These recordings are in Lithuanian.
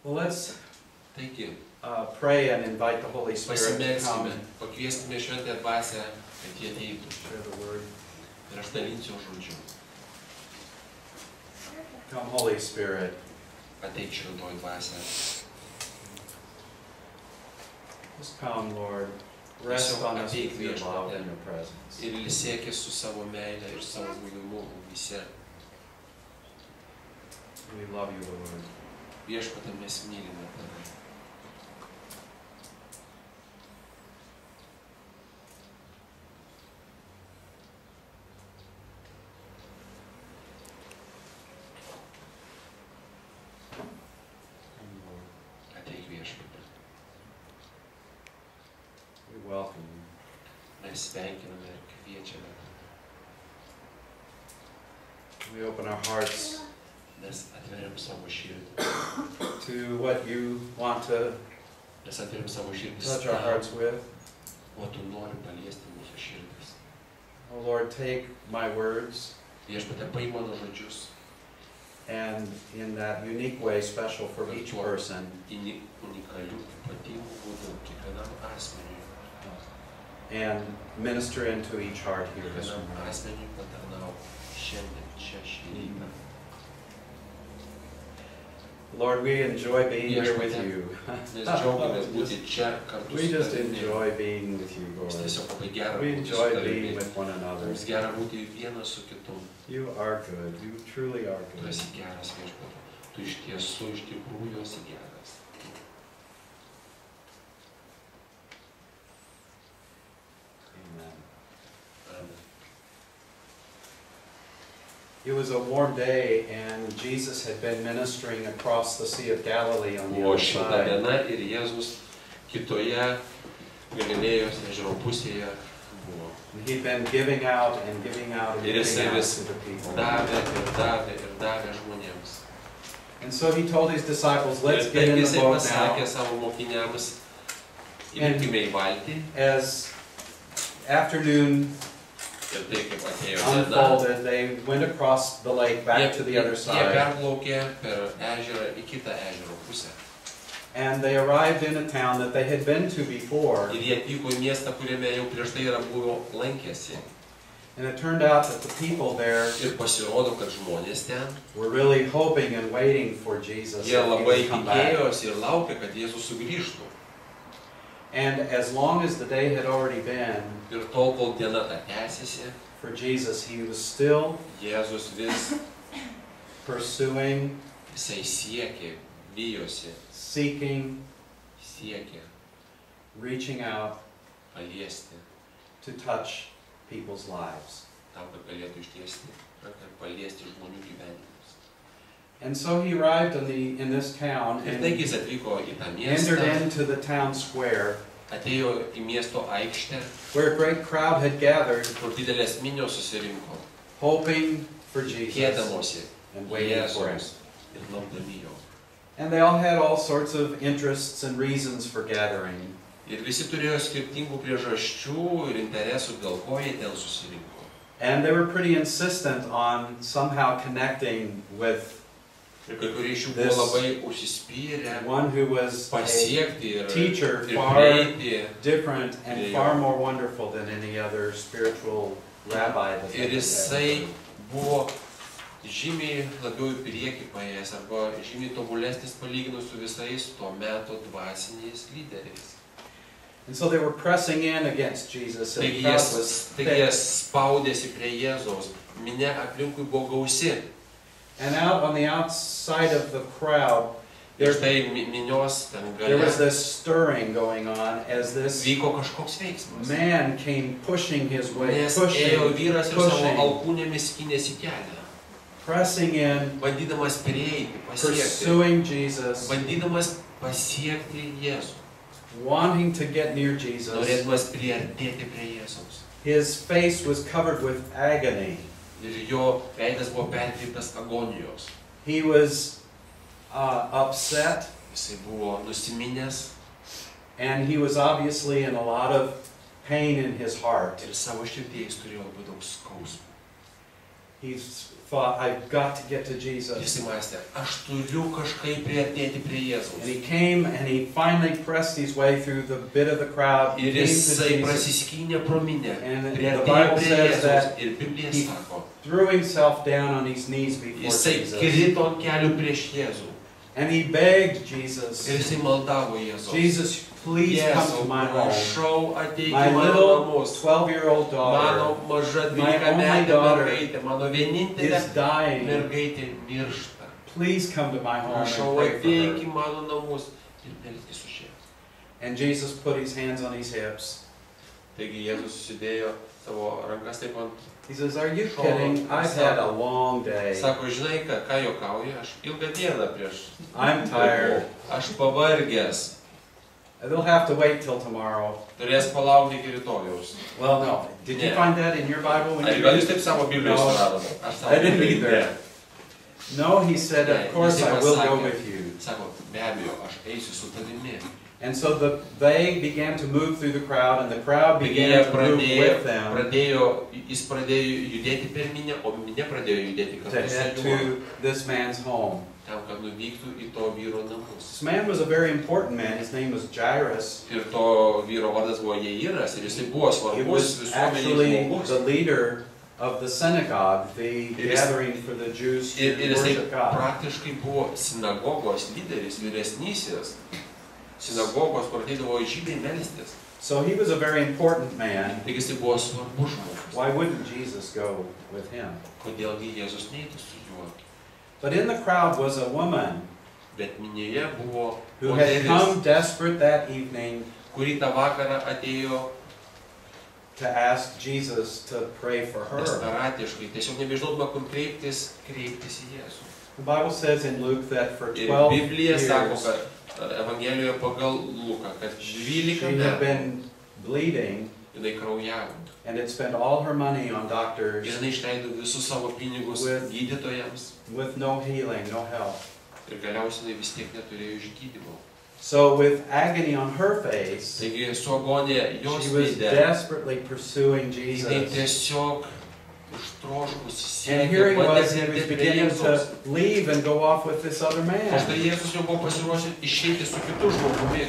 Well, let's Taigi, pray and invite the Holy Spirit to pasimelskime, come pakvieskime šventąją dvasią, kad jie ateitų. share the word. Ir aš dalinsiu žodžiu. Come, Holy Spirit. Ateik šventoji dvasia. Just come, Lord. Rest on us with your love and your presence. Ir ilsėkis su savo meile ir savo buvimu visi. We love you, Lord. Viešpatie, mes mylime tave. Come, Lord. Ateik viešpatie. We welcome you. Mes sveikiname ir kviečiame. We open our hearts Mes atveriam savo širdį. to what you want to Mes atveriam savo širdį. touch our hearts with. O tu nori paliesti mūsų širdis. Oh, Lord, take my words Viešpatie, paim mano žodžius. and in that unique way, special for each person, Unikalių, ypatingų būdų kiekvienam asmeniui. and minister into each heart here this Kiekvienam morning. asmeniui patarnau šiandien, čia šį rytą. Lord, we enjoy being here with you. Mes džiaugiamės būti čia kartu We su just tavimi. enjoy being with you, Mums Lord. tiesiog labai gera We būti su enjoy being tavimi. with one another. Mums gera būti vienas su kitu. You are good. You truly are Tu good. esi geras viešpatie. Tu iš tiesų, iš tikrųjų esi geras. Amen. Amen. It was a warm day, and Jesus had been ministering across the Sea of Galilee on the Buvo other šilta side. diena ir Jėzus kitoje Galilėjos ežero pusėje buvo. He'd been giving out and giving out and Ir giving jisai out vis to the people. davė ir davė ir davė žmonėms. And so he told his disciples, let's Ir get taip in the jisai boat pasakė now. savo mokiniams, įlipkime į valtį. As afternoon Ir tai kaip atėjo diena, unfolded, they went across the lake back to the other jie side. perplaukė per ežerą į kitą ežero pusę. And they arrived in a town that they had been to before. Ir jie atvyko į miestą, kuriame jau prieš tai yra buvo lankėsi. And it turned out that the people there Ir pasirodo, kad žmonės ten, were really hoping and waiting for Jesus jie that he labai would come back. tikėjosi ir laukė, kad Jėzus sugrįžtų. And as long as the day had already been, Ir tol, kol diena ta tęsiasi, for Jesus, he was still Jėzus vis pursuing, jisai siekė, bijosi, seeking, siekė reaching out paliesti, to touch people's lives. tam, kad galėtų ištiesti ranką ir paliesti žmonių gyvenimus. And so he arrived in this town Ir and taigi jis atvyko į tą entered miestą, into the town square atėjo į miesto aikštę, where a great crowd had gathered, kur didelės minios susirinko, hoping for Jesus kėdamosi and waiting for him. Jėzaus ir laukdami jo. And they all had all sorts of interests and reasons for gathering. Ir visi turėjo skirtingų priežasčių ir interesų, dėl ko jie ten susirinko. And they were pretty insistent on somehow connecting with Ir kai kurie iš jų buvo labai užsispyrę one who was a pasiekti ir teacher far prieiti. different and far more wonderful than any other spiritual rabbi that they Ir had jisai ever. buvo žymiai labiau į priekį paėjęs arba žymiai tobulesnis palyginus su visais to meto dvasiniais lyderiais. And so they were pressing in against Jesus, and the Taigi crowd was jie thick. spaudėsi prie Jėzaus, minia aplinkui buvo gausi. And out on the outside of the crowd, Ir štai minios ten there was gale this stirring going on as this vyko kažkoks veiksmas. man came pushing his way, Nes ėjo vyras ir savo pushing, alkūnėmis skynėsi kelią, pressing in, bandydamas prieiti, pasiekti, pursuing Jesus, bandydamas pasiekti Jėzų, wanting to get near Jesus. norėdamas priartėti prie Jėzaus. His face was covered with agony. Ir jo veidas buvo perkreiptas agonijos. He was upset, Jisai buvo nusiminęs and he was obviously in a lot of pain in his heart. ir savo širdyje jis turėjo labai daug skausmų. He's thought, I've got to get to Jesus. Jisai mąstė, aš turiu kažkaip priartėti prie And Jėzaus. he came and he finally pressed his way through the bit of the crowd. He Ir came to jisai Jesus, prasiskynė pro minią, And the priartėjo Bible prie says Jėzaus. that Ir Biblija he sako, threw himself down on his knees before jisai Jesus. krito ant kelių prieš Jėzų. And he begged Jesus, Ir jisai maldavo Jėzaus. Jesus, please come to Jėzau, my home. prašau, ateik My į mano little namus. 12-year-old Mano daughter maža my 12-metė daughter mergaitė, mano vienintelė is dying. mergaitė miršta. Please come to my home Prašau, and pray ateik for į her. mano namus ir melskis už ją. And Jesus put his hands on his hips. Taigi Jėzus susidėjo savo rankas taip ant. He says, are you kidding? I've had a long day. Sako, žinai, ką juokauji, aš ilgą dieną prieš. I'm tired. Aš pavargęs. They'll have to wait till tomorrow. Turės palaukti iki rytojaus. Well, no. Did you Yeah. find that in your Bible? When Ar you gal jūs taip savo Biblijos No. suradote? Aš savo I didn't Biblijos either. No, he said, Yeah, of course jisai I will pasakė. go with you. Sako, be abejo, aš eisiu su tavimi. And so they began to move through the crowd, and the crowd Taigi began jie to move with them jis pradėjo judėti per minią, o minė pradėjo judėti to kartu head su juo, to this man's home. tam, kad nuvyktų į to vyro namus. This man was a very important man. His name was Jairus. Ir to vyro vardas buvo Jairas, ir jisai buvo He svarbus was visuomeniai actually žmogus. the leader of the synagogue, the It is- gathering for the Jews to Ir jisai worship God. praktiškai buvo sinagogos lyderis, vyresnysis, sinagogos, kur ateidavo žydai melstis. So he was a very important man. Taigi jisai buvo svarbus žmogus. Why wouldn't Jesus go with him? Kodėlgi Jėzus neįtų su juo? But in the crowd was a woman Bet minėje buvo who had moteris, come desperate that evening kuri tą vakarą atėjo to ask Jesus to pray for her. desperatiškai, tiesiog nebežinodama, kur kreiptis į Jėzų. The Bible says in Luke that for Ir 12 Biblija sako, years kad Evangelijoje pagal Luką, kad 12 she had metų been bleeding jinai kraujavo. and had spent all her money on Ir doctors jinai išleido visus savo pinigus With- gydytojams. with no healing, no help. Ir galiausiai jinai vis tiek neturėjo išgydymo. So with agony on her face, Taigi su agonija jos she was veide, desperately pursuing jinai Jesus. tiesiog ištroškusi And siekė here he was, bandė he was artėti prie beginning Jėzaus. to leave and go off with this other O man. štai Jėzus jau buvo pasiruošęs išeiti su kitu žmogumi.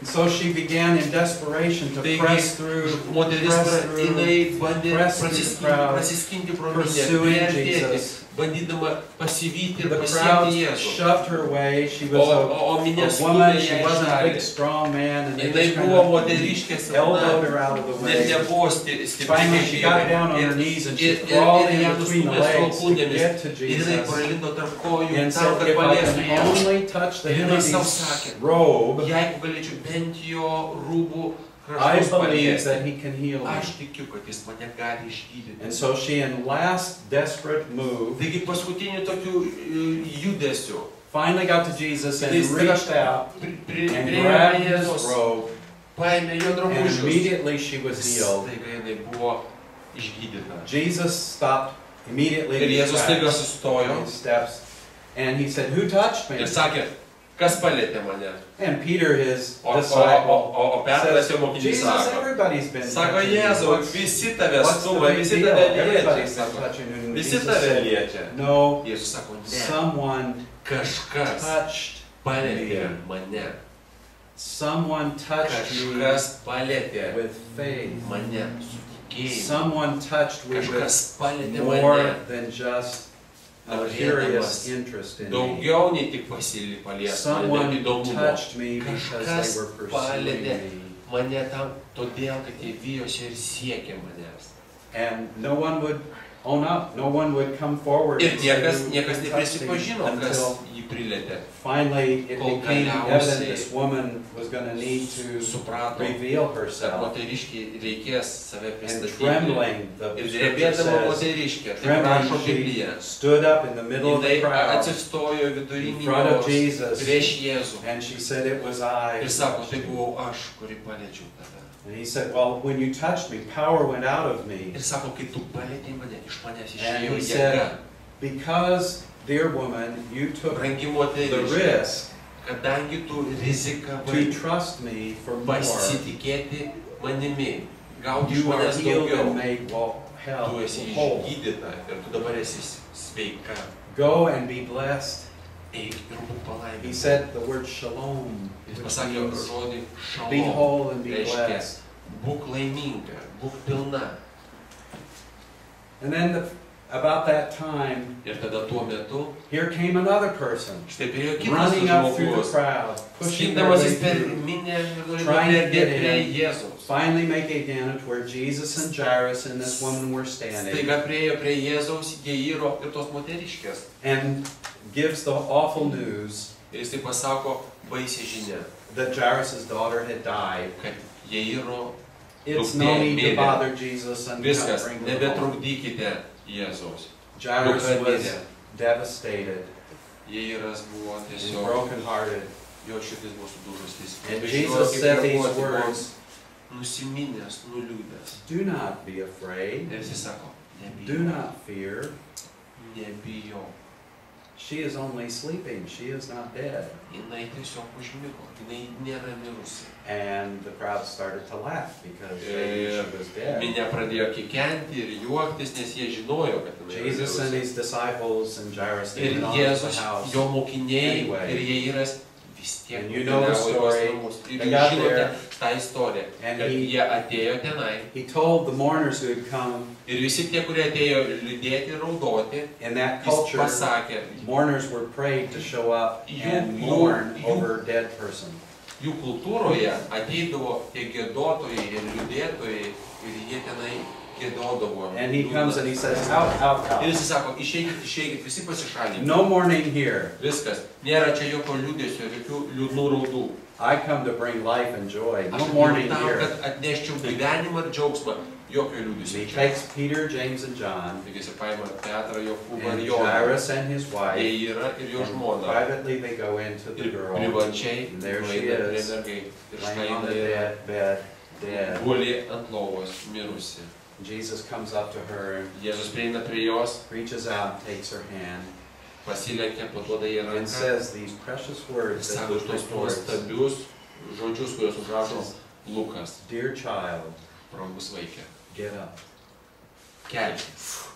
So she began in desperation to Taigi, press through, moteris jinai bandė press through the crowd, prasiskinti pro minią, pursuing priartėti, Jesus. bandydama pasivyti ir The crowd pasiekti Jėzų. shoved her away. She was O minė a skundė woman, ją she į wasn't a big šalį. strong man, and they Jinai just kind buvo of moteriškė elbowed silpna, her out of the net way. nebuvo stipri Finally, she got down on her knees and she crawled in ją between the nustūmė legs to alkūnėmis. get to Ir jinai Jesus pralindo tarp kojų and tam, said, kad if I galėtų can Jėzų. only touch the Ir hem of jinai savo his sakė, robe, jeigu galėčiau bent jo rūbų I kraštus believe paliesti, that he can heal me. aš tikiu, kad jis mane gali išgydyti. And so she, in last desperate move, Taigi paskutiniu tokiu judesiu finally got to Jesus and Jis reached out and priėjo grabbed prie his Jėzus, robe, paėmė jo and drabužius. immediately she was healed. Staiga jinai buvo išgydyta. Jesus stopped immediately Ir in his Jėzus staiga tracks, sustojo in his steps, and he said, "Who touched me?" ir sakė, kas palėtė mane? And Peter, his O disciple, Petras says, jo mokinys Jesus, sako, everybody's been sako, touching you. Jėzau, What's- visi tave what's the stuma, big visi deal? tave liečia. Everybody's been Sako, touching you. And visi Jesus tave said, liečia. "No, Jėzus sako, ne, someone kažkas touched palėtė mane. Someone touched me Kažkas palėtė with faith. mane su tikėjimu. Someone touched me with Kažkas palėtė more mane. than just a Norėdamas curious interest in me. Daugiau nei tik paliesti mane, Someone įdomumo. touched me because Kažkas they were pursuing palėtė me. Mane tam, todėl, kad jie vijosi ir siekė manęs. And no one would own up. No one would come forward Ir and say, niekas "You touched me," neprisipažino, kas until jį prilietė. finally it Kol became galiausiai evident this woman was going to need to Suprato, reveal kad herself. moteriškiai reikės save And pristatyti. trembling, the Ir scripture drebėdama says, moteriškė, tai rašo trembling, Biblija. she stood up in the middle of the Jinai crowd atsistojo vidury in front of minios Jesus, prieš Jėzų. and she said, "It was I." Ir who sako, touched tai you." buvau aš, kuri paliečiau tave. And he said, "Well, when you touched me, power went out of me." Ir sako, kai tu palietei mane, iš manęs And išėjo he jėga. said, "Because, dear woman, you took Brangi the moteriškė, risk kadangi tu rizikavai to trust me for more, pasitikėti manimi, gauti iš you are manęs healed and daugiau. made health, tu esi whole. išgydyta ir tu dabar esi sveika. Go and be blessed. Eik ir būk He palaiminta. said the word shalom, Jis which pasakė means žodį be šalom. whole and be Reiškia, blessed. būk laiminga, būk pilna. And then about that time, Ir tada tuo metu, here came another person, štai priejo kitas running up through the žmogus, crowd, pushing their skindamasis way per through, minę ir norėjo trying to priartėti get prie in. Jėzaus. finally making it to where Jesus and Jairus and this woman were standing, Staiga priejo prie Jėzaus, Jairo ir tos moteriškės. and gives the awful news Ir jisai pasako baisią žinią, that Jairus' daughter had died. kad Jairo It's no need to bother Jesus and viskas, bring her home. nebetrukdykite Jėzaus. Jairus Dukra was mirė. devastated, Jairas buvo and tiesiog, brokenhearted. jo širdis buvo sudužusi. And Jesus said these words, Nusiminęs, nuliūdęs. "Do not be afraid, Ir jisai sako, do nebijo, not fear. nebijo. She is only sleeping, she is not dead." Jinai tiesiog užmigo, jinai nėra mirusi. And the crowd started to laugh because they knew she was dead. Minia pradėjo kikenti ir juoktis, nes jie žinojo, kad jinai yra Jesus and mirusi. his disciples and Jairus, they Ir went on to the Jėzus, house. jo mokiniai Anyway. ir Jairas vis tiek And you know the nukeliavo į tuos story. namus. Ir They jūs got žinote there. tą istoriją, And kad he- jie atėjo tenai. He told the mourners who had come, Ir visi tie, kurie atėjo liūdėti ir raudoti, in that jis culture, pasakė, mourners were prayed to show up and You- mourn you- over a dead person. jų kultūroje ateidavo tie gėdotojai ir liūdėtojai ir jie tenai gėdodavo. And he comes and he says, "Out, out, Ir out. jis sako, išeikit, išeikit, visi pasišalinkit. No mourning here. Viskas. Nėra čia jokio liūdėsio, jokių liūdnų raudų. I come to bring life and joy. Aš No atėjau mourning tam, here." kad atneščiau gyvenimą ir džiaugsmą. Jokio liūdėsio He čia. takes Peter, James, and John, Taigi jis paima Petrą, Jokūbą and ir Joną. Jairus and his wife, Jie yra ir jo and žmona. privately they go into the Ir girl, privačiai and there she nueina prie is, mergai. Ir štai laying on the jinai bed, dead. guli ant lovos, mirusi. Jesus comes up to her and Jėzus prieina prie jos, reaches out and takes her hand pasilenkia, paduoda ją and ranką. says these precious Ir words that sako Luke tos records. nuostabius žodžius, kuriuos užrašo Lukas. "Dear child, Brangus vaikė. get up." Kelkis.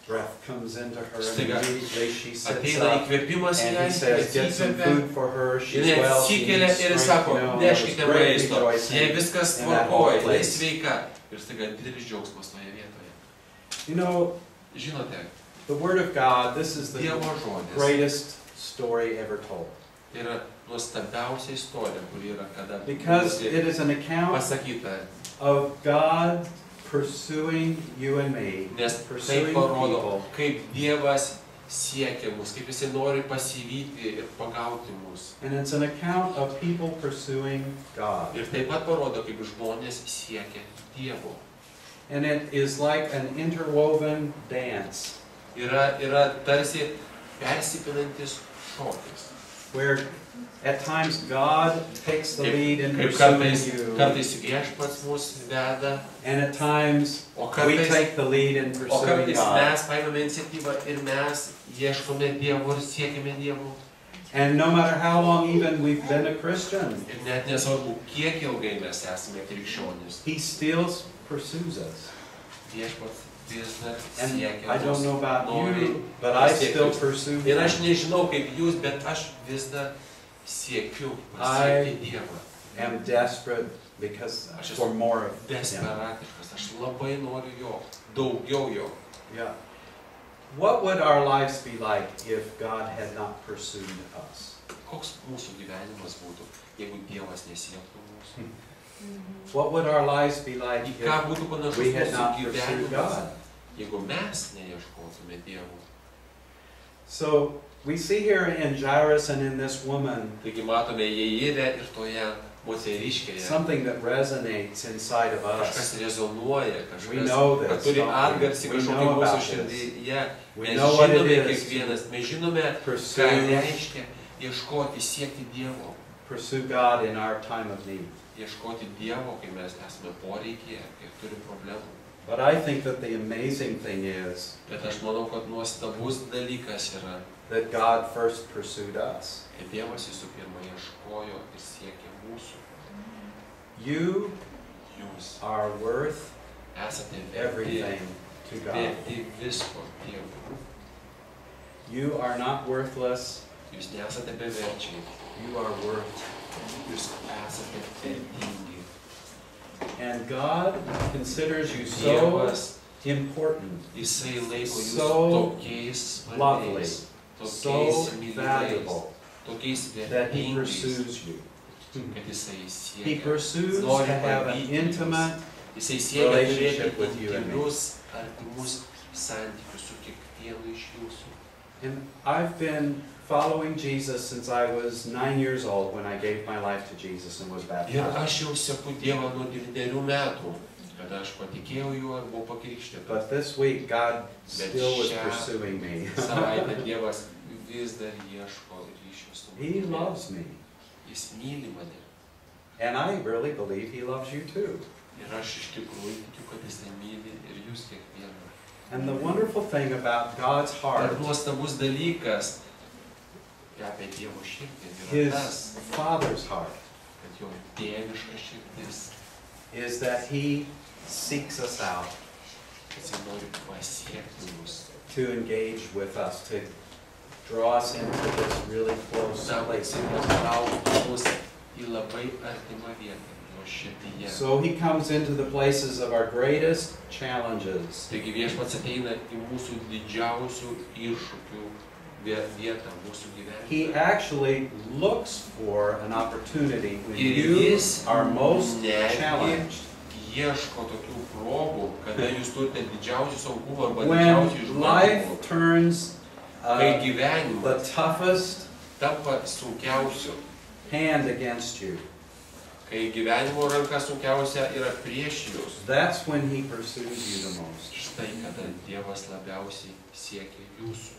Breath comes into her and Staiga immediately she sits Ateina up įkvėpimas į and ją, he says, "Get some įkvėpia. food for her, she's Jinai well, she atsikelia needs ir strength, sako, you know." There was neškite great maisto, rejoicing. jei viskas in that tvarkoja, jinai place. sveika. Ir staiga didelis džiaugsmas toje vietoje. You know, Žinote, the Word of God, this is the Dievo žodis greatest story ever told. yra nuostabiausia istorija, kuri yra kada Because it is an account pasakyta, of God pursuing you and me, nes tai pursuing parodo, people, kaip Dievas siekia mus, kaip Jisai nori pasivyti ir pagauti mus. and it's an account of people pursuing God. Ir taip pat parodo, kaip žmonės siekia Dievo. And it is like an interwoven dance, Yra tarsi persipinantis šokis. where at times God takes the lead in Kaip pursuing kartais, you, kartais Viešpats mus veda, and at times o we kartais, take the lead in o pursuing kartais God. mes paimame iniciatyvą ir mes ieškome Dievo ir siekime Dievo. And no matter how long even we've been a Christian, Ir net nesvarbu, kiek ilgai mes esame krikščionys. He still pursues us. Viešpats vis dar And siekia I don't mus. know about Nori you, but I pasiekti still jus. pursue Ir Him. aš nežinau kaip jūs, bet aš vis dar siekiu pasiekti Dievą. I'm desperate because Aš esu for more of Him. Desperatiškas, aš labai noriu jo, daugiau jo. Yeah. What would our lives be like if God had not pursued us? Koks mūsų gyvenimas būtų, jeigu Dievas nesiektų mūsų? What would our lives be like Į ką if būtų panašus we had mūsų not pursued gyvenimas, God? jeigu mes neieškotume Dievo? So we see here in Jairus and in this woman Taigi matome Jairę ir toje moteriškėje. something that resonates inside of us. Kažkas rezonuoja, We kažkas, know kad this, turi don't we? atgarsį We kažkokį know mūsų about this. širdyje. We Mes know what it žinome is kiekvienas, mes žinome, to ką pursue, reiškia ieškoti, siekti Dievo. pursue God in our time of need. Ieškoti Dievo, kai mes esame poreikyje, kai turim problemų. But I think that the amazing thing is Bet aš manau, kad nuostabus dalykas yra, that God first pursued us. kad Dievas visų pirma ieškojo ir siekė mūsų. You Jūs are worth esate verti everything to God. verti visko Dievui. You are not worthless. Jūs nesate beverčiai, You are worth. jūs esate vertingi. And God considers you so Dievas, important, Jisai laiko jūs so tokiais lovely, svarbiais, so tokiais mylimais, valuable, tokiais that He vertingais, pursues you. kad Jisai He siekia. pursues to Nori have an pavyti intimate Jisai siekia relationship turėti with you and me. intymius, artimus santykius su kiekvienu iš jūsų. And I've been following Jesus since I was 9 years old when I gave my life to Jesus and was Ir baptized. aš jau seku Dievą nuo 9 metų, kada aš patikėjau juo ir buvau pakrikštytas. But this week, God still was pursuing me. Savaitę Dievas vis dar ieško ryšio su He manimi. loves me. Jis myli mane. And I really believe He loves you too. Ir aš iš tikrųjų tikiu, kad Jisai myli ir jūs kiekvieną. And the wonderful thing about God's Ir heart, nuostabus dalykas apie Dievo širdį yra His tas, Father's heart, kad jo tėviška širdis, is that He seeks us out kad Jisai nori pasiekti mus. to engage with us, to draw us into this really close Tam, kad place. Jisai patrauktų mus į labai artimą vietą jo širdyje. So He comes into the places of our greatest challenges. Taigi viešpats ateina į mūsų didžiausių iššūkių vietą mūsų gyvenime. He actually looks for an opportunity when Ir you jis are most netgi challenged. ieško tokių progų, kada jūs turite didžiausių sunkumų arba When didžiausių life išbandymų. turns Kai the gyvenimas toughest tampa sunkiausiu, hand against you, kai gyvenimo ranka sunkiausia yra prieš jūs, that's when He pursues you the most. štai kada Dievas labiausiai siekia jūsų,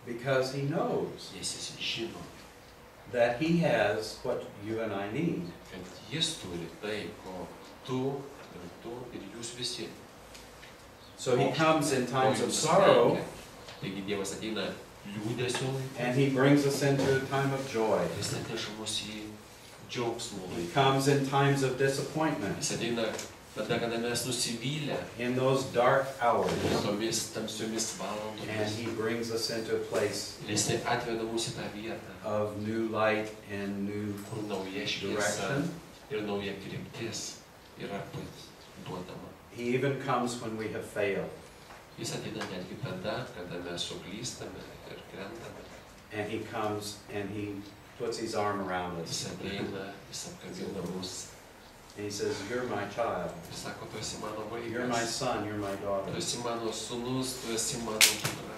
Because He knows nes Jis žino, that He has what you and I need. kad Jis turi tai, ko tu ir jūs visi. So He comes in times Ko of jums sorrow, reikia. Taigi Dievas ateina liūdesio and laiku, He brings us into a time of joy. Jis atneša mus į džiaugsmo He laiką. comes in times of disappointment, Jis ateina tada, kada mes nusivylę in those dark hours, tomis tamsiomis and valandomis. He brings us into a place Ir Jis atveda mus į tą vietą, of new light and new kur nauja šviesa direction. ir nauja kryptis yra duodama. He even comes when we have failed, Jis ateina netgi tada, kada mes suklystame ir krentame. and He comes and He puts His arm around Jis us, ateina, Jis apkabina mus and He says, "You're my child. ir sako, tu esi mano You're my vaikas, son. You're my daughter." tu esi mano sūnus, tu esi mano dukra.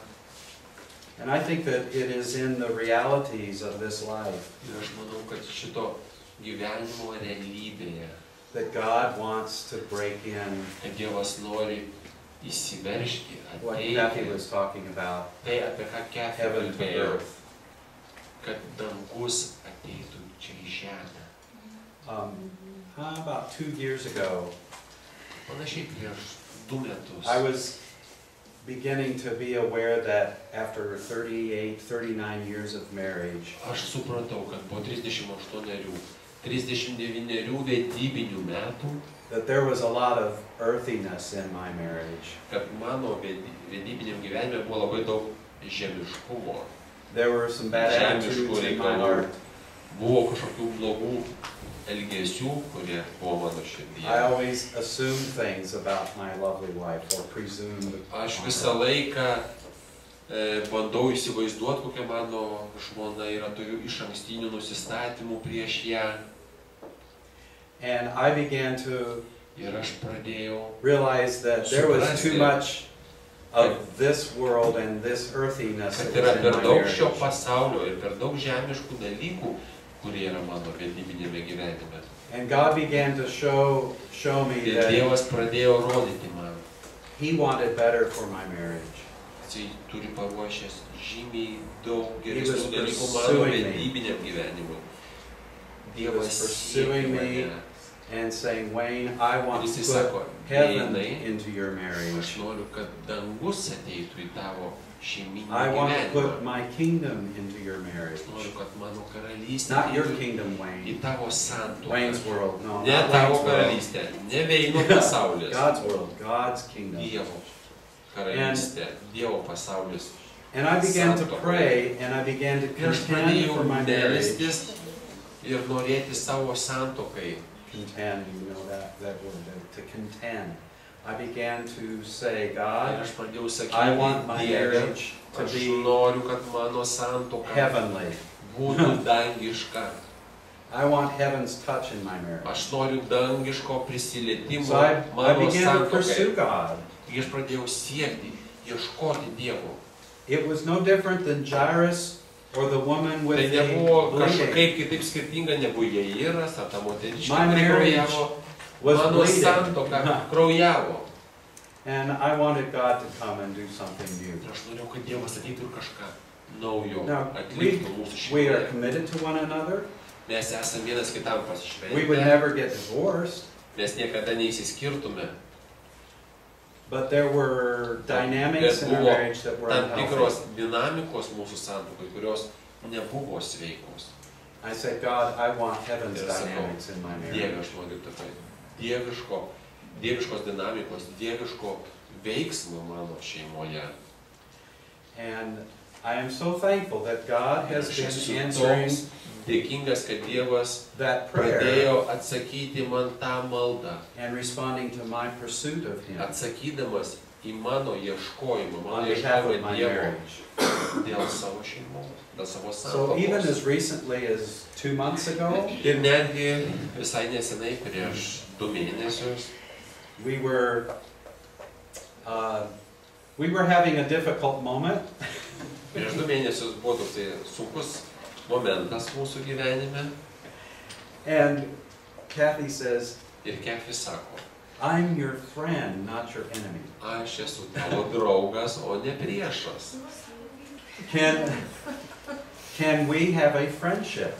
And I think that it is in the realities of this life Ir aš manau, kad šito gyvenimo realybėje, that God wants to break in kad Dievas nori įsiveržti, what Kathy ateiti, was talking about, tai apie ką Kefė heaven to kalbėjo, earth. kad dangus ateitų čia į žemę. About 2 years ago, Panašiai prieš 2 metus. I was beginning to be aware that after 38, 39 years of marriage, Aš supratau, kad po 39 vedybinių metų, that there was a lot of earthiness in my marriage. kad mano vedybiniam gyvenime buvo labai daug žemiškumo. There were some bad attitudes in my heart. Buvo kažkokių blogų elgesių, kurie buvo mano I širdyje. always assumed things about my lovely wife, or presumed. Aš visą laiką bandau įsivaizduoti, kokia mano žmona yra, turiu iš ankstinių nusistatymų prieš ją. And I began to Ir aš pradėjau, realize that there was too Suprasti. much of this world and this earthiness kad that yra was in per my daug šio marriage. pasaulio ir per daug žemiškų dalykų, kurie yra mano vedybinėme gyvenime. And God began to show me Ir that Dievas pradėjo rodyti man, He wanted better for my marriage. jis turi paruošęs žymiai daug was geresnių dalykų mano pursuing me. vedybiniam gyvenimui. He was Dievas pursuing siekė me mane. and saying, "Wayne, I Ir want jisai to sako, put heaven Veinai, into your aš marriage. noriu, kad dangus ateitų į tavo šeiminį I want to put gyvenimą. my kingdom into your marriage. Aš noriu, kad mano karalystė Not your ateitų kingdom, į Wayne. tavo santuoką. Wayne's world. No, Ne not tavo Wayne's world. karalystė, ne Veino pasaulis. God's world. God's kingdom. Dievo karalystė, Dievo pasaulis. And I began to Santuokoje. pray, and I began to Ir aš contend pradėjau for my marriage. melstis ir norėti savo santuokai. Contend, you know that word, to contend. I began to say, Ir God, aš pradėjau I want sakyti, my Dieve, marriage to aš be noriu, kad mano santuoka heavenly. būtų dangiška. I want heaven's touch in my marriage. Aš noriu dangiško prisilietimo So I mano began to pursue santuokai. God. Ir aš pradėjau siekti, ieškoti Dievo. It was no different than Jairus or the woman Tai with the nebuvo bleeding. kažkaip kitaip skirtinga negu Jairas ar ta moteriškė, My kuri marriage kraujavo. was Mano bleeding. santuoka kraujavo. And I wanted God to come and do something new. Ir aš norėjau, kad Dievas ateitų ir kažką naujo Now, atliktų mūsų We are šeimoje. committed to one another. Mes esame vienas kitam We would pasišventę, never get divorced. mes niekada neįsiskirtume. But there were dynamics in our buvo marriage that were Tam tikros unhealthy. dinamikos mūsų santuokai, kurios nebuvo sveikos. I said, God, I want heaven's Ir sakau, dynamics in my Dieve, marriage. aš noriu tokiai dieviškos dinamikos, dieviško veiksmo mano šeimoje. And I am so thankful that God Ir has aš been esu answering toks dėkingas, kad Dievas that prayer pradėjo atsakyti man tą maldą, and responding to my pursuit of Him atsakydamas į mano ieškojimą, mano on behalf of ieškojimą my Dievo marriage. dėl savo šeimos, dėl savo So even santuokos. as recently as 2 months ago, Ir netgi visai nesenai, prieš 2 mėnesius, we were having a difficult moment. prieš 2 mėnesius buvo toksai sunkus momentas mūsų gyvenime. And Kathy says, Ir Kefis sako, I'm your friend, not your enemy. aš esu tavo draugas, o ne priešas. Can we have a friendship?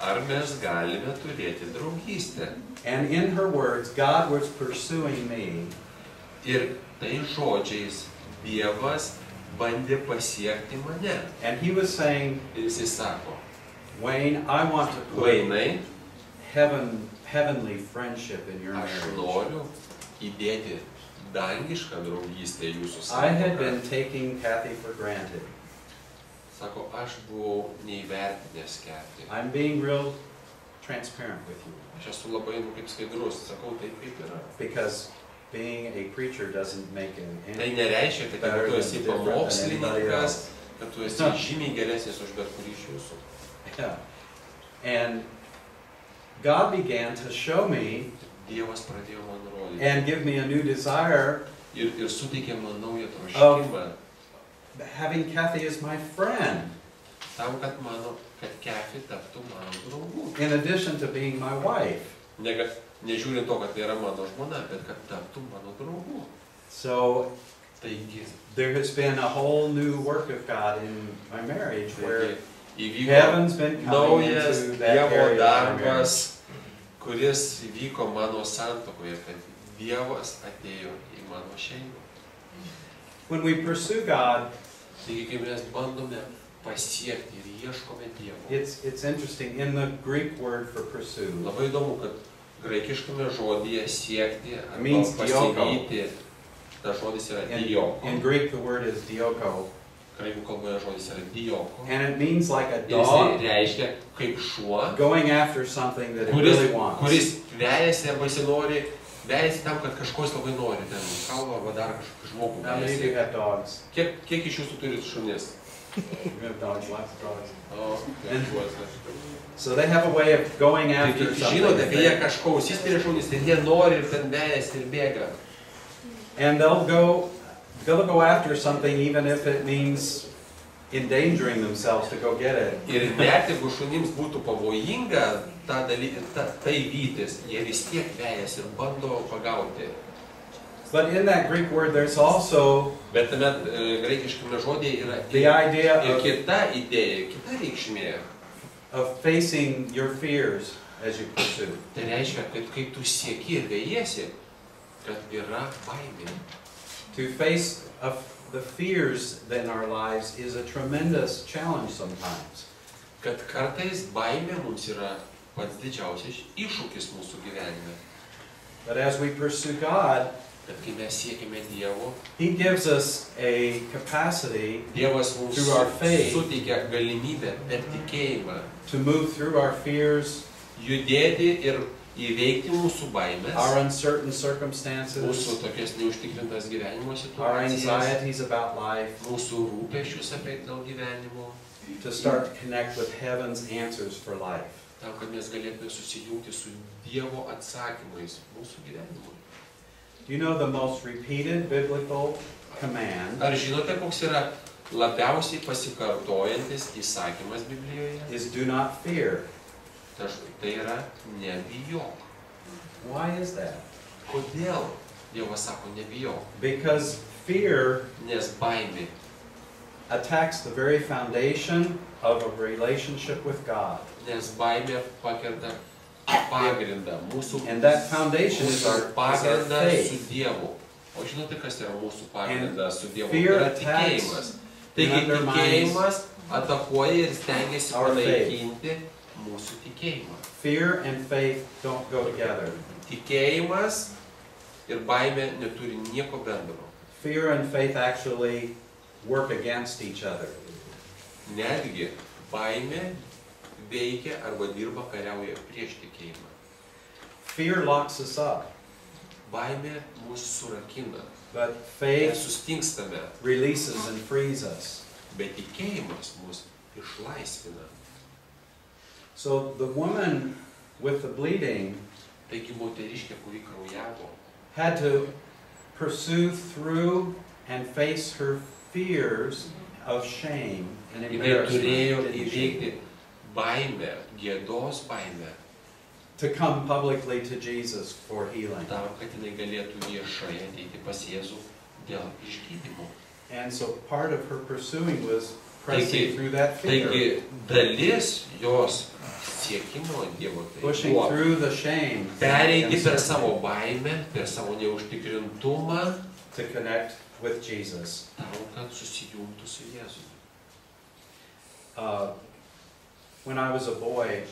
Ar mes galime turėti draugystę? And in her words, God was pursuing me. Ir tai žodžiais Dievas bandė pasiekti mane. And He was saying, Ir jisai sako, Wayne, I want to put Vainai, heavenly friendship in your aš marriage. noriu įdėti dangišką draugystę į jūsų I had santuoką. been taking Kathy for granted. Sako, aš buvau neįvertinęs Kefį. I'm being real transparent with you. Aš esu labai, kaip skaidrus, sakau, taip kaip yra. Because being a preacher doesn't make it Tai any nereiškia, kad better jeigu tu than esi different than anybody pamokslininkas, else. kad tu esi žymiai geresnis už bet kurį iš jūsų. Yeah. And God began to show me Dievas pradėjo man rodyti. and give me a new desire Ir suteikė man naują troškimą. having Kathy as my friend, Tam, kad Kefį taptų mano draugu. in addition to being my wife. Nežiūrint to, kad tai yra mano žmona, bet kad taptų mano draugu. So Taigi, there has been a whole new work of God in my marriage where įvyko heaven's been coming naujas into that Dievo area of my marriage. darbas, kuris įvyko mano santuokoje, kad Dievas atėjo į mano šeimą. When we pursue God, Taigi, kai mes bandome pasiekti ir ieškome Dievo. it's interesting. In the Greek word for pursue, Labai įdomu, kad graikiškame žodyje siekti arba Means dioko. pasivyti, tas žodis yra in dioko. Greek the word is dioko, Graikų kalboje žodis yra dioko. and it means like a Ir jisai dog reiškia kaip šuo, going after something that it really wants. kuris vejasi arba jisai nori, vejasi tam, kad kažko jis labai nori, ten kalba arba dar kažkokį žmogų How many of you vejasi. have dogs? Kiek iš jūsų turit šunis? You have dogs, lots of dogs. O, So they have a way of going tai after žinote, something. kai jie kažko užsispiria šunys, tai jie nori ir ten vejasi ir bėga. And they'll go after something even if it means endangering themselves to go get it. Ir net jeigu šunims būtų pavojinga tai vytis, jie vis tiek vejasi ir bando pagauti. But in that Greek word there's also Bet tame graikiškame žodėje yra the idea ir of kita idėja, kita reikšmė. facing your fears as you pursue. Tai reiškia, kad kai tu sieki ir vejiesi, kad yra baimė. To face the fears in our lives is a tremendous challenge sometimes. Kad kartais baimė mums yra pats didžiausias iššūkis mūsų gyvenime. But as we pursue God, Bet kai mes siekime Dievo, He gives us a capacity Dievas mums Through our faith. suteikia galimybę per tikėjimą to move through our fears, judėti ir įveikti mūsų baimės, our uncertain circumstances, mūsų tokias neužtikrintas gyvenimo our situacijas, anxieties about life, mūsų rūpesčius apie dėl gyvenimo, to start to connect with heaven's answers for life. tam, kad mes galėtume susijungti su Dievo atsakymais mūsų gyvenimui. Do you know the most repeated biblical command Ar žinote, koks yra labiausiai pasikartojantis įsakymas Biblijoje? is do not fear? Tai yra nebijok. Why is that? Kodėl Dievas sako nebijok? Because fear Nes baimė attacks the very foundation of a relationship with God. Nes baimė pakerta pagrindą, mūsų And that foundation is our pagrindą su faith. Dievu. O žinote, kas yra mūsų pagrindas su Dievu? fear Yra attacks tikėjimas. Taigi and undermines tikėjimas atakuoja ir stengiasi our faith. panaikinti mūsų tikėjimą. Fear and faith don't go together. Tikėjimas ir baimė neturi nieko bendro. Fear and faith actually work against each other. Netgi baimė veikia arba dirba kariauja prieš tikėjimą. Fear locks us up, Baimė mus surakina, but mes faith sustingstame, releases and frees us. bet tikėjimas mus išlaisvina. So the woman with the bleeding Taigi moteriškė, kuri kraujavo, had to pursue through and face her fears of shame and jinai turėjo embarrassment, didn't she? įveikti baimę, gėdos baimę, To come publicly to Jesus for healing. tam, kad jinai galėtų viešai ateiti pas Jėzų dėl išgydymo. And so part of her pursuing was pressing Taigi- through that fear, Taigi dalis jos siekimo Dievo tai pushing buvo through the shame pereiti and per savo baimę, per savo neužtikrintumą, to connect with Jesus. tam, kad susijungtų su Jėzumi. When I was a boy,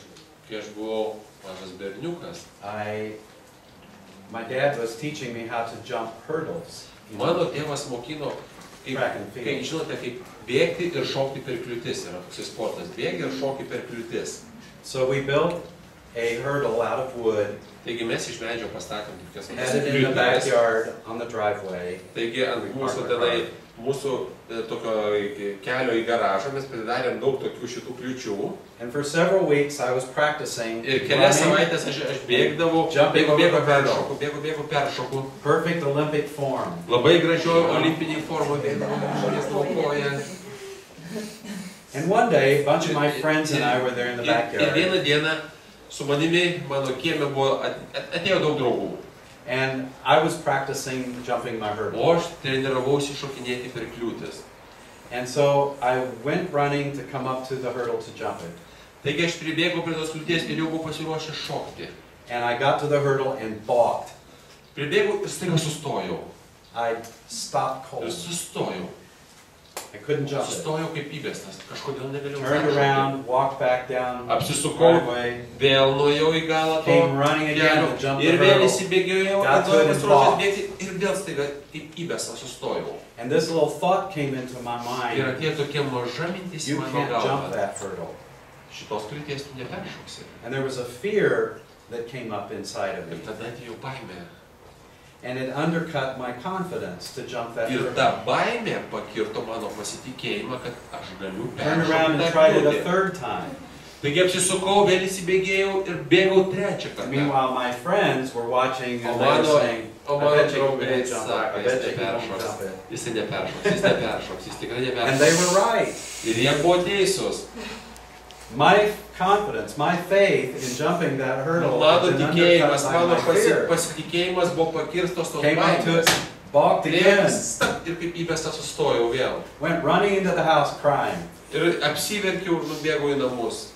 Kai aš buvau mažas berniukas, my dad was teaching me how to jump hurdles. mano tėvas mokino, Track and field. kaip žinote, kaip bėgti ir šokti per kliūtis. Yra toks sportas, bėgi ir šoki per kliūtis. So we built a hurdle out of wood, Taigi mes iš medžio pastatėm tokias had it in the kliūtis. backyard on the driveway, Taigi ant mūsų tenai, mūsų tokio kelio į garažą mes pridarėm daug tokių šitų kliūčių. and for several weeks I was practicing Ir kelias running, savaitės aš bėgdavau, Jumping bėgu, over the hurdle. peršoku. perfect Olympic form. Labai gražio olimpinį formą bėgdavau koją. And one day, a bunch of my friends and I were there in the Ir backyard, vieną dieną su manimi, mano kieme buvo, atėjo daug draugų. and I was practicing jumping my hurdle. O aš treniravausi šokinėti per kliūtis. And so I went running to come up to the hurdle to jump it. Taigi aš pribėgau prie tos kliūties ir jau buvau pasiruošęs šokti. And I got to the hurdle and balked. Pribėgau ir staiga sustojau. I stopped Ir cold. sustojau. I couldn't jump it. Sustojau kaip įbestas. Kažkodėl negalėjau Turned peršokti. around, walked back down the Apsisukau, driveway, vėl nuėjau į galą to came running again kelio to jump the ir vėl hurdle. įsibėgėjau, Got to ir it and pasiruošęs balked. bėgti ir vėl staiga kaip įbestas sustojau. And this little thought came into my Ir mind, atėjo tokia maža mintis į you mano can't jump galvą. that hurdle. Šitos kliūties tu neperšoksi. And there was a fear that came up inside of me. Ir tada atėjo baimė. And it undercut my confidence to jump that Ir hurdle. ta baimė pakirto mano pasitikėjimą, kad aš galiu Turned around peršokti and tą tried it a kliūtį. third time. Taigi apsisukau, vėl įsibėgėjau ir bėgau trečią kartą. Meanwhile, my friends were watching and O they were mano- saying, I O mano bet you draugai won't jump it. sako, I jis bet you won't neperšoks. jump it. Jis neperšoks, jis tikrai And they neperšoks. were right. Ir jie buvo teisūs. My confidence, my faith in jumping that hurdle Mano had been tikėjimas, undercut by mano my fear. pasitikėjimas buvo pakirstos tos Came up to baimės. it, balked again, Ir kaip įbestas sustojau vėl. went running into the house crying. Ir apsiverkiau ir nubėgau į namus.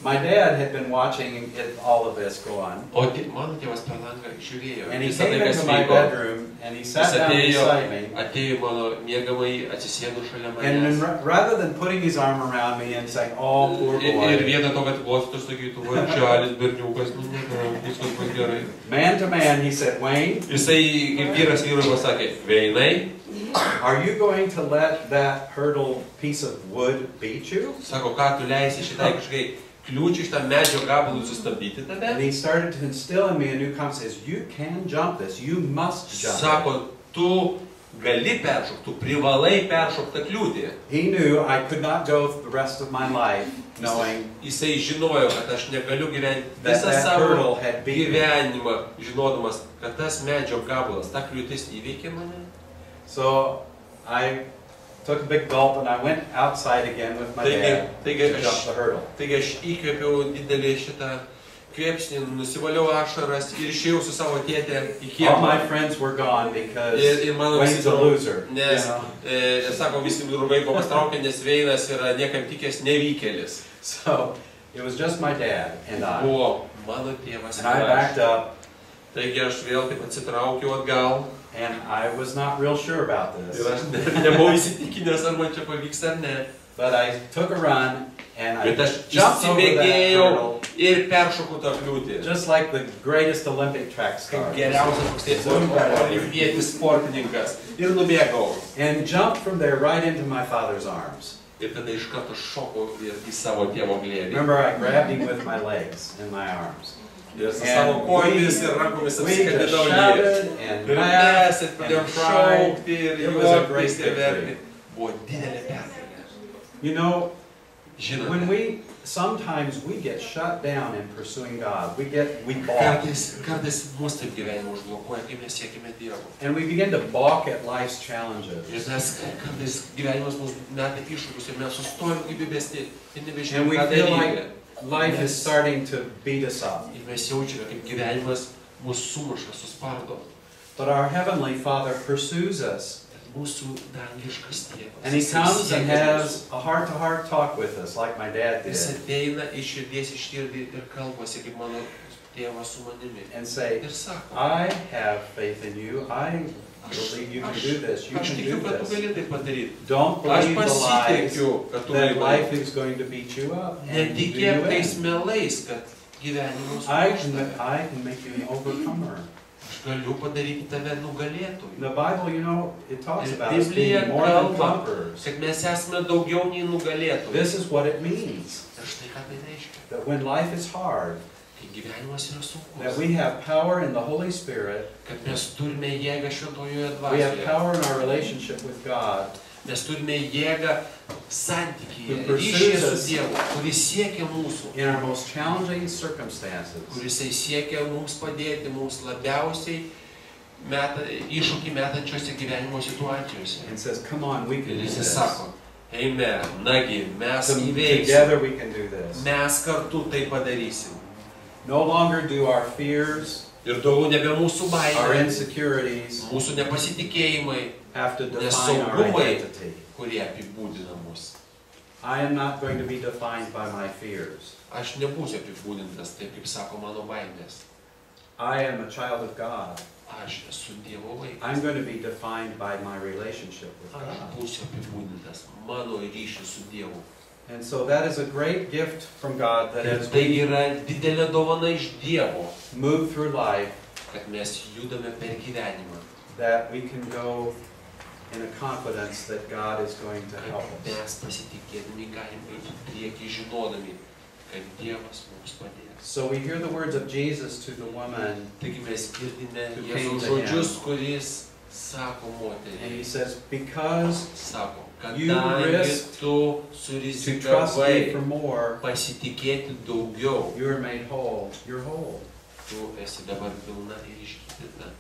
My dad had been watching all of this go on. O mano tėvas per langą žiūrėjo. And he Visą tai, came kas into my vyko. bedroom and he sat down beside me. Atėjo į mano miegamąjį, atsisėdo šalia And then manęs. rather than putting his arm around me and saying, "Oh, poor Ir boy," vietoj to, kad glostytų, sakytų, vargšelis, berniukas, nu nėra, viskas bus gerai. man to man, he said, "Wayne, Jisai kaip vyras vyrui pasakė, Veinai, are you going to let that hurdle piece of wood beat you?" sako, ką tu leisi šitai kažkai kliūčiai, šitą medžio gabalų sustabdyti And tave? he started to instill in me a new concept. Says, "You can jump this. You must jump it." Sako, tu gali peršokti, tu privalai peršokti tą kliūtį. He knew I could not go the rest of my life knowing Jisai žinojo, kad aš negaliu gyventi that visą that savo hurdle had beaten me. gyvenimą, žinodamas, kad tas medžio gabalas, ta kliūtis įveikė mane. So I took a big gulp and I went outside again with my dad to jump the hurdle. Taigi aš įkvėpiau didelį šitą kvėpsnį, nusivaliau ašaras ir išėjau su savo tėtė į All my kiemą. friends were gone because Ir mano Wayne's visi a draugai, loser. You nes, know? sako, visi draugai buvo pastraukę, nes Veinas yra niekam tikęs nevykėlis. So it was just my dad and I. Buvo mano tėvas And I backed ir aš. up Taigi aš vėl taip atsitraukiau atgal. and I was not real sure about Ir this. aš nebuvau įsitikinęs, ar man čia pavyks ar ne. But I took a run and I Bet aš jumped over that įsibėgėjau hurdle ir peršokau tą kliūtį. just like the greatest Olympic track Kaip star. geriausias koks olimpietis sportininkas. Ir nubėgau. And jumped from there right into my father's arms. Ir tada iš karto šokau ir į savo tėvo glėbį. Remember, I grabbed him with my legs and my arms. Ir su savo kojomis ir rankomis We just apsikabinau jį. shouted and Ir laughed mes and pradėjom cried. šaukti ir It was a great juoktis ir victory. verkti. Buvo didelė pergalė. You know, when Žinote, sometimes we get shut down in pursuing God. We balk. kartais mus taip gyvenimo užblokuoja, kai mes siekime Dievo. And we begin to balk at life's challenges. Ir mes kartais gyvenimas mus meta iššūkius ir mes sustojam kaip įbesti ir nebežinom, And we ką feel daryti. like life is starting to beat us up. Ir mes jaučiame, kaip gyvenimas mus sumuša, suspardo. But our Heavenly Father pursues us. Mūsų dangiškas Tėvas. And He Jisai comes and siekia has a heart-to-heart talk with us, like my dad Jis did, ateina iš širdies iš širdį ir kalbasi, kaip mano tėvas su manimi. and say, Ir sako, "I have faith in you. I believe you can do this. You aš can tikiu, do kad tu this. gali tai padaryti. Don't Aš believe the lies pasitikiu, kad tu that gali. life is going to beat you up and do you Netikėk tais in. melais, kad gyvenimas I užmušta. can make you an overcomer." Aš galiu padaryti tave nugalėtoju. The Bible, you know, it talks Ir about us being Biblija more than kalba, conquerors. kad mes esame daugiau nei nugalėtojai. This is what it means, Ir štai ką tai reiškia. that when life is hard, Kai gyvenimas yra that sunkus, we have power in the Holy Spirit, kad mes turime jėgą šventojoje we have dvasioje. power in our relationship with God, Mes turime jėgą santykyje, Who ryšyje pursues us su Dievu, kuris siekia mūsų, in our most challenging circumstances. kuris siekia mums padėti, mums labiausiai iššūkį metančiose gyvenimo situacijose. And says, "Come on, we can Ir do jis this. sako, eime, nagi, mes įveiksim, Together we can do this." mes kartu tai padarysim. No longer do our fears, Ir daugiau nebe mūsų our baimė, insecurities mūsų nepasitikėjimai, have to define our Nesaugumai. identity. kurie apibūdina mus. I am not going to be defined by my fears. Aš nebūsiu apibūdintas taip, kaip sako mano baimės. I am a child of God. Aš esu Dievo vaikas. I'm going to be defined by my relationship with Aš God. būsiu apibūdintas mano ryšiu su Dievu. And so that is a great gift from God that Ir as tai we yra didelė dovana iš Dievo, move through life, kad mes judame per gyvenimą. that we can go in a confidence that God is going to help Kad us. mes pasitikėdami galim eiti prieki žinodami, kad Dievas mums padės. So we hear the words of Jesus to the woman, Taigi mes girdime Who Jėzaus came to žodžius, kuris sako and he moteriai, says, "Because sako, You kadangi risked tu to trust me surizikavai for more, pasitikėti daugiau, you are made whole. You're whole." tu esi dabar pilna ir išgydyta.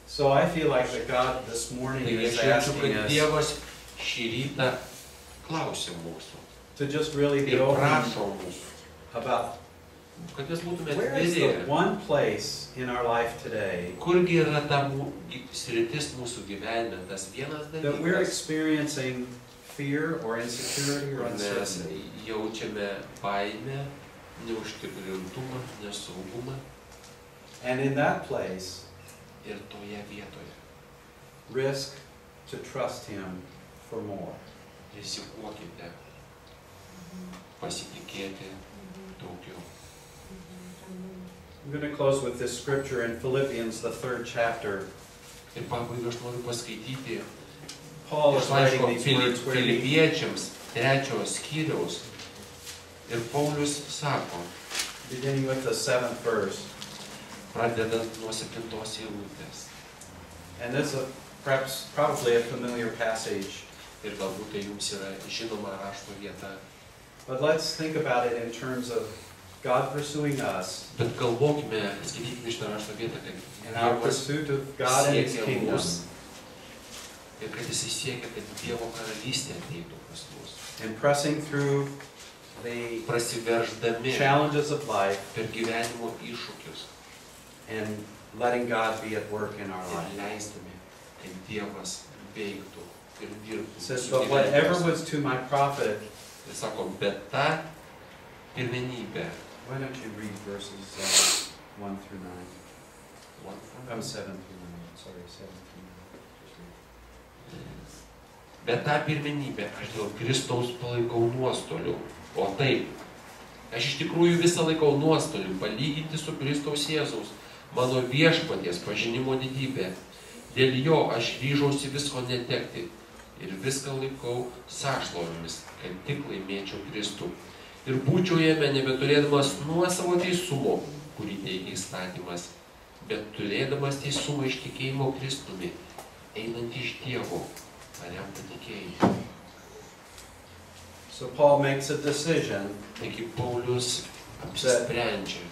So I feel like that God this morning Taigi is aš jaučiu, asking kad us Dievas šį rytą klausia mūsų to just really be ir open prašo mūsų, about kad mes būtume where is the atviri. one place in our life today Kurgi yra ta sritis mūsų gyvenime, tas vienas that we're dalykas, experiencing fear or insecurity or mes uncertainty. jaučiame baimę neužtikrintumą, nesaugumą. And in that place, Ir toje vietoje risk to trust Him for more. rizikuokite pasitikėti daugiau. I'm going to close with this scripture in Philippians, the 3rd chapter. Ir pabaigai aš noriu paskaityti Paul iš is writing laiško these words where he, Filipiečiams 3 skyriaus. Ir Paulius sako, beginning with the 7th verse, pradedant nuo 7 eilutės. and this is probably a familiar passage, Ir galbūt tai jums yra žinoma rašto vieta. but let's think about it in terms of God pursuing us Bet galvokime, skaitykime šitą rašto vietą, and our kad Dievas pursuit of God and His siekia kingdom. mus ir kad Jisai siekia, kad Dievo karalystė ateitų pas mus. And pressing through the Prasiverždami challenges of life per gyvenimo iššūkius and letting God be at work in our ir life. leisdami, kad Dievas veiktų ir dirbtų. It says, mūsų but whatever gyvenimuose. was to my profit. Tai sako, bet ta pirmenybė. Why don't you read verses 1 through 9? 7 through 9. Sorry, 7 through 9. Bet tą pirmenybę aš dėl Kristaus palaikau nuostoliu. O taip, aš iš tikrųjų visą laikau nuostoliu, palyginti su Kristaus Jėzaus, mano viešpaties pažinimo didybė. Dėl jo aš ryžausi visko netekti ir viską laikau sąšlovėmis, kad tik laimėčiau Kristų. Ir būčiau jame nebeturėdamas nuosavo teisumo, kurį teikia įstatymas, bet turėdamas teisumą iš tikėjimo Kristumi, einant iš Dievo, paremtą tikėjimu. So Paul makes a decision Taigi Paulius apsisprendžia,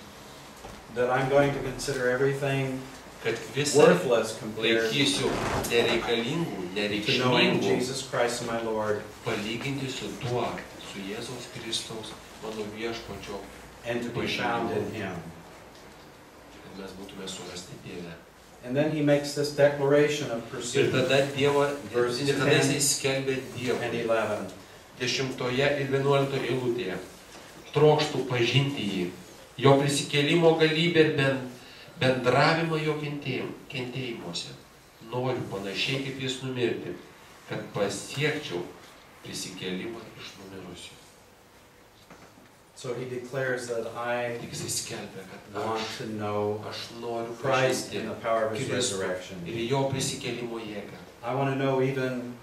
that I'm going to consider everything kad visą worthless compared laikysiu nereikalingų, to knowing nereikšmingų, Jesus Christ my Lord palyginti su tuo, su Jėzaus Kristaus, mano viešpačio, and to be found in Him. kad mes būtume surasti Dieve. And then he makes this declaration of Ir pursuit. tada Dievo, Verses ir tada 10 jisai skelbė and Dievą. 11. 10 ir 11 eilutėje. Trokštų pažinti jį, jo prisikėlimo galybę ir bendravimą jo kentėjimuose. Noriu panašiai kaip jis numirti, kad pasiekčiau prisikėlimą iš numirusių. So he declares that I Tik jisai skelbia, kad want to know aš noriu Christ pažinti in the power of His Kristų resurrection. ir jo prisikėlimo jėgą. I want to know even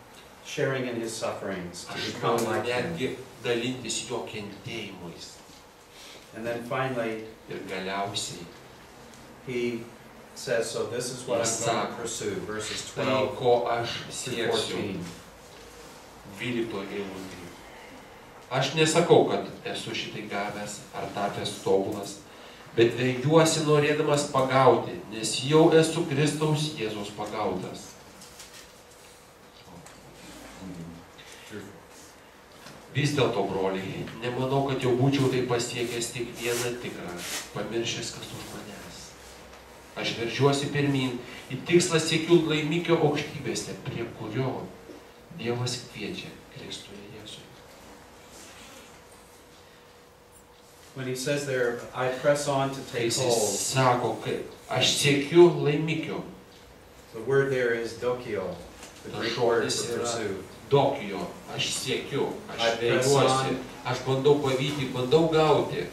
sharing in His sufferings, to Aš become noriu like Him. netgi dalintis jo kentėjimais. And then finally, Ir galiausiai he says, so this is what I'm going to pursue, verses tai, 12 ko aš through sieksiu. 14. 12 eilutė. Aš nesakau, kad esu šitai gavęs ar tapęs tobulas, bet veikiuosi norėdamas pagauti, nes jau esu Kristaus Jėzaus pagautas. Vis dėlto, broliai, nemanau, kad jau būčiau tai pasiekęs tik vieną tikrą, pamiršęs, kas už manęs. Aš veržiuosi pirmin, į tikslą siekiu laimikio aukštybėse, prie kurio Dievas kviečia Kristuje Jėzuje. When he says there, I press on to Kai take jisai hold, sako, kad aš siekiu laimikio, the word there is dokio, the Tas Greek word žodis for yra pursue. dokijo, aš siekiu, I aš press veikiuosi, on. aš bandau pavyti, bandau gauti,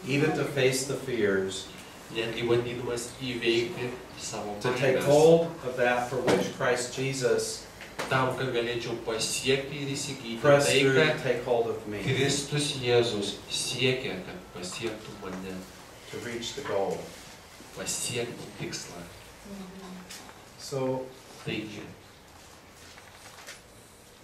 Even to face the fears, netgi bandydamas įveikti savo to take baimes, hold of that for which Christ Jesus tam, kad galėčiau pasiekti ir įsigyti pressed tai, through to kad take hold of me, Kristus Jėzus siekia, kad pasiektų mane, to reach the goal. pasiektų tikslą. So, Taigi,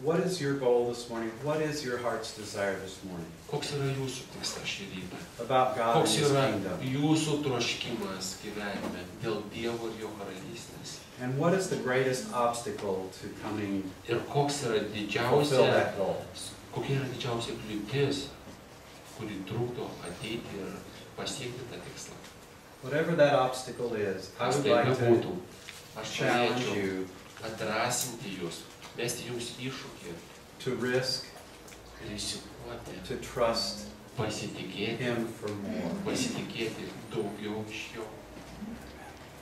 what is your goal this morning? What is your heart's desire this morning? koks yra jūsų tikslas šį rytą? About God and Koks His yra kingdom? jūsų troškimas gyvenime dėl Dievo ir jo karalystės? And what is the greatest obstacle to coming Ir koks yra to fulfill didžiausia, that goal? kokia yra didžiausia kliūtis, kuri trukdo ateiti ir pasiekti tą tikslą? Whatever that obstacle is, I Kas would tai like to bebūtų, aš challenge norėčiau you atrasinti jūs, mesti jums iššūkį, to risk, rizikuoti, to trust pasitikėti, Him for more. pasitikėti daugiau iš jo.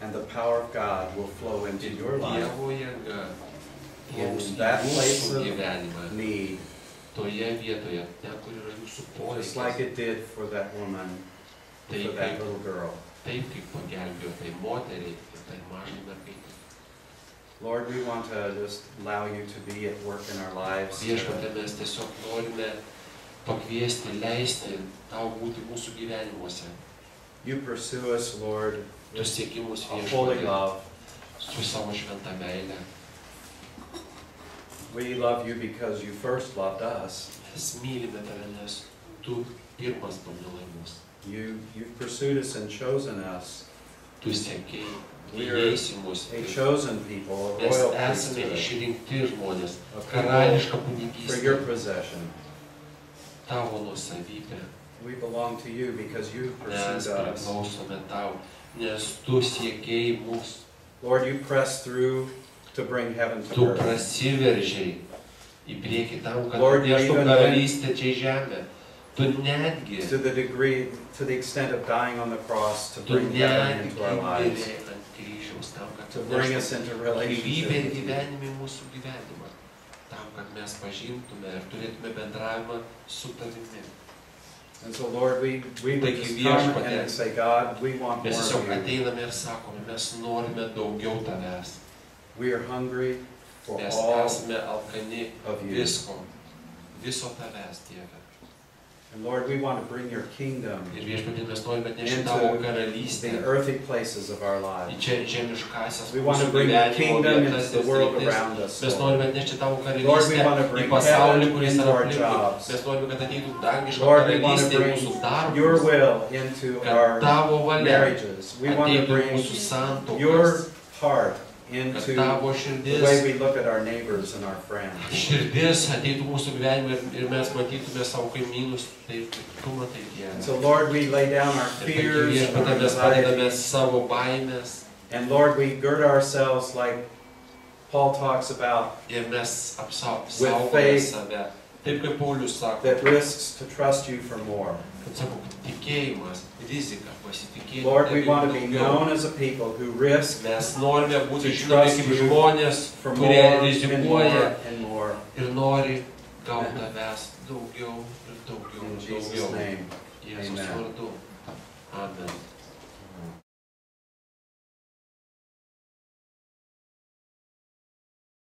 And the power of God will flow into your life Dievo jėga plaus in į that place jūsų of gyvenimą, need, toje vietoje, ten, kur yra jūsų just like poreikis. it did for that woman, Tai for that kaip, little girl. taip kaip pagelbėjo tai moteriai ir tai mažai mergaitė. Lord, we want to just allow you to be at work in our lives. Viešpatie, mes tiesiog norime pakviesti, leisti tau būti mūsų gyvenimuose. You pursue us, Lord, Tu sieki mus a holy viešpatie love. su savo šventą meilę. We love you because you first loved us. Mes mylime tave, nes tu pirmas pamilai mus. You've pursued us and chosen us. Tu siekiai, We are įeisi mus. a chosen people, a Mes royal esame priesthood, išrinkti žmonės, a people karališka for your kunigystė, possession. tavo nuosavybė. We belong to you because you Mes pursued us. priklausome tau, nes tu siekiai mus. Lord, you pressed through to bring heaven to Tu earth. prasiveržiai į priekį tam, kad Lord, you atneštum even karalystę čia į žemę. Tu netgi, To the degree, to the extent of dying on the cross to tu bring heaven netgi into our lives, mirė ant kryžiaus tam, kad to bring us atneštum into gyvybę relationship ir with you. gyvenimą į mūsų gyvenimą. Tam, kad mes pažintume ir turėtume bendravimą su tavimi. And so, Lord, we would Taigi just come viešpatie, and say, God, we want Mes more tiesiog of you. ateiname ir sakome, mes norime daugiau tavęs. We are hungry for Mes all esame alkani of you. visko, viso tavęs, Dieve. And Lord, we want to bring your kingdom Ir viešpatie, mes norime atnešti into tavo the karalystę earthly places of our į lives. čia žemiškasias We want to mūsų bring your gyvenimo kingdom vietas into the ir world sritis. around us. Mes Lord. norime atnešti tavo Lord, we karalystę want to į bring pasaulį, heaven kuris into yra our aplinkui. jobs. Mes norime, kad ateitų dangiška Lord, we want to karalystė į bring mūsų your darbus, will into kad our tavo valia marriages. We want to ateitų į bring mūsų santuokas, your heart kad into tavo the širdis way we look at our neighbors and our friends. širdis ateitų mūsų gyvenime ir mes matytume savo kaimynus taip, kaip tu matai, And Dieve. so, Lord, we lay down our Ir taigi fears and our viešpatie, mes padedame anxieties. savo baimės And Lord, we gird ourselves like Paul talks about, ir mes With apsaugome faith save. Taip kaip Paulius sako, that risks to trust you for more. kad sako, kad tikėjimas, rizika, pasitikėjimas. Lord, we want to be known as a people who risk Mes norime būti to žinomi trust kaip you žmonės, for more kurie and rizikuoja more and more. ir nori gauti tavęs daugiau ir daugiau In ir Jesus' daugiau. name, Jėzus amen. vardu.